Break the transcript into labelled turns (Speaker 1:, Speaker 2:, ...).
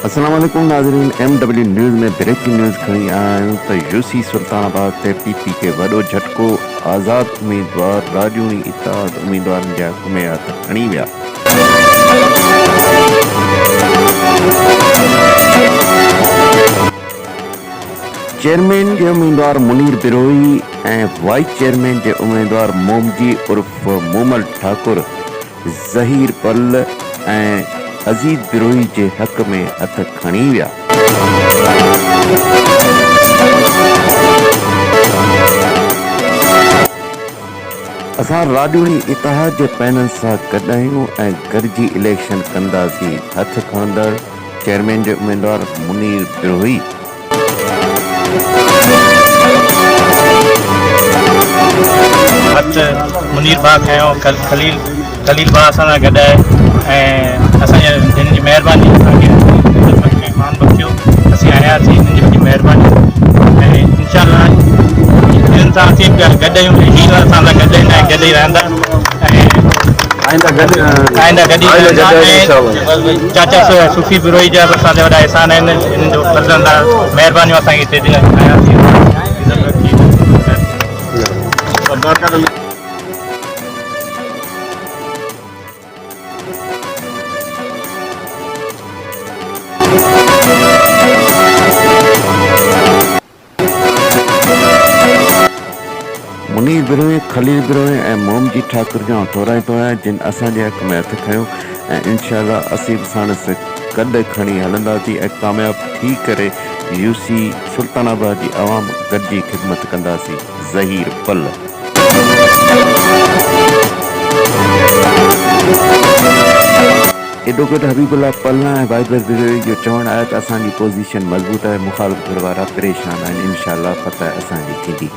Speaker 1: अस्सलाम वालेकुम नाज़रीन, MW न्यूज़ में ब्रेकिंग न्यूज़ खणी आया आहियूं त यूसी सुल्तान आबाद ते PP खे वॾो झटको। आज़ाद उम्मीदवार राॼोणी इत्तेहाद उम्मीदवारनि जा हुकूमत खणी विया। चेयरमैन जे उम्मीदवार मुनीर बिरोही ऐं वाइस चेयरमैन जे उम्मीदवार मोमजी उर्फ मोमल ठाकुर ज़हीर पल ऐं अज़ीज़ बिरोही जे हक़ में हथ खणी विया। असां राॼोणी इत्तेहाद जे पैनल सां गॾु आहियूं ऐं गॾिजी इलेक्शन कंदासीं। हथ खणंदड़ चेयरमैन जे उम्मीदवार मुनीर बिरोही।
Speaker 2: हथ मुनीर भाउ खयो, खलील भाउ असां सां गॾु आहे ऐं असांजे हिन जी महिरबानी असांखे मान बख़्शियो। असीं आयासीं हिननि जी वॾी महिरबानी ऐं इनशाअल्लाह हिननि सां असीं गॾु आहियूं। हीअ असां सां गॾु आहिनि ऐं गॾु ई रहंदा ऐं चाचा सूफ़ी बिरोही जा असांजा वॾा एहसान आहिनि। हिननि जो फज़लंदा महिरबानियूं असांखे हिते आयासीं।
Speaker 1: मुनीर बिरोही, खलील बिरोही ऐं मोमजी ठाकुर जो तोराईंदो आहियां जिन असांजे हक़ में हथ खयो ऐं इनशाअल्लाह असीं बि साणुसि गॾु खणी हलंदासीं ऐं कामयाबु थी करे यूसी सुल्तान आबाद जी आवाम गॾिजी ख़िदमत कंदासीं। ज़हीर पल। एडवोकेट हबीबुल्ला पलना ऐं वाइबर बिरोही जो चवणु आहे त असांजी पोज़ीशन मज़बूत आहे, मुखालिफ़ वारा परेशान आहिनि। इनशाअल्लाह फतह असांजी थींदी।